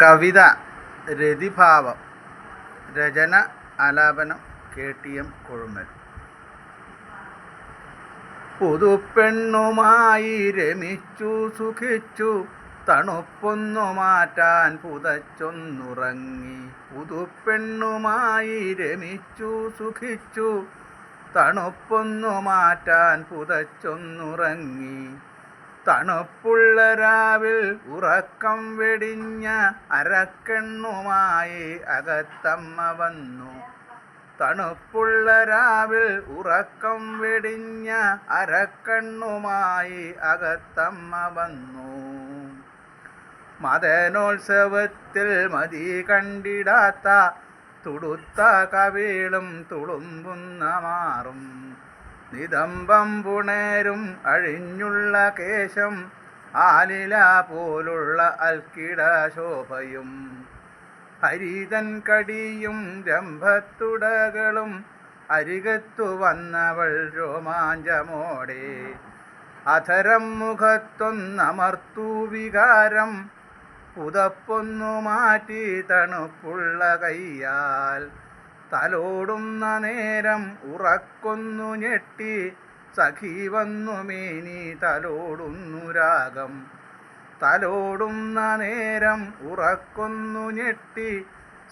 കവിത രതിഭാവം. രചന ആലാപനം KTM കൊഴുമൽ. പുതുപ്പെണ്ണുമായി രമിച്ചു സുഖിച്ചു തണുപ്പൊന്നു മാറ്റാൻ പുതച്ചൊന്നുറങ്ങി. പുതുപ്പെണ്ണുമായി രമിച്ചു സുഖിച്ചു തണുപ്പൊന്നു മാറ്റാൻ പുതച്ചൊന്നുറങ്ങി. തണുപ്പുള്ള രാവിൽ ഉറക്കം വെടിഞ്ഞ അരക്കെണ്ണുമായി അകത്തമ്മ വന്നു. തണുപ്പുള്ള രാവിൽ ഉറക്കം വെടിഞ്ഞ അരക്കണ്ണുമായി അകത്തമ്മ വന്നു. മദനോത്സവത്തിൽ മതി കണ്ടിടാത്ത തുടുത്ത കവിളും തുളുമ്പുന്ന മാറും നിതംബം പുണരും അഴിഞ്ഞുള്ള കേശം ആലില പോലുള്ള അൽക്കിട ശോഭയും ഹരിതൻ കടിയും രംഭത്തുടകളും അരികത്തു വന്നവൾ രോമാഞ്ചമോടെ അധരം മുഖത്തൊന്നമർത്തു വികാരം പുതപ്പൊന്നു മാറ്റി തണുപ്പുള്ള കയ്യാൽ തലോടുന്ന നേരം ഉറക്കൊന്നു ഞെട്ടി സഖി വന്നു മേനി തലോടുന്നു രാഗം. തലോടുന്ന നേരം ഉറക്കൊന്നു ഞെട്ടി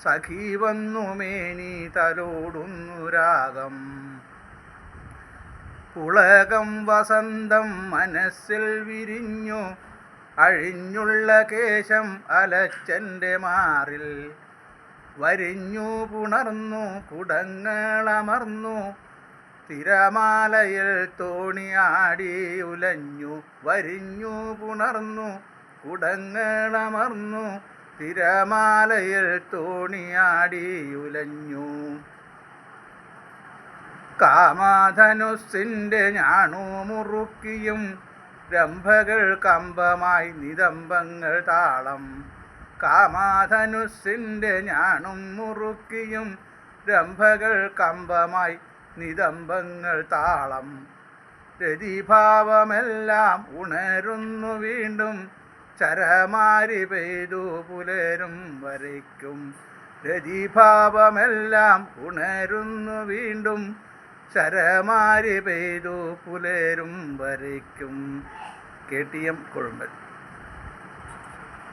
സഖി വന്നു മേനി തലോടുന്നു രാഗം. പുളകം വസന്തം മനസ്സിൽ വിരിഞ്ഞു അഴിഞ്ഞുള്ള കേശം അലച്ചൻ്റെ മാറിൽ വരിഞ്ഞു പുണർന്നു കുടങ്ങളമർന്നു തിരമാലയിൽ തോണിയാടി ഉലഞ്ഞു. വരിഞ്ഞു പുണർന്നു കുടങ്ങളമർന്നു തിരമാലയിൽ തോണിയാടി ഉലഞ്ഞു. കാമധനുസിൻ്റെ ഞാണു മുറുക്കിയും രംഭകൾ കമ്പമായി നിതംബങ്ങൾ താളം. കാമധനുസിൻ്റെ ഞാണും മുറുക്കിയും രംഭകൾ കമ്പമായി നിതംബങ്ങൾ താളം. രതിഭാവമെല്ലാം ഉണരുന്നു വീണ്ടും ചരമാരി പെയ്തു പുലരും വരയ്ക്കും. രതിഭാവമെല്ലാം ഉണരുന്നു വീണ്ടും ചരമാരി പെയ്തു പുലരും വരയ്ക്കും. KTM കൊഴുമൽ.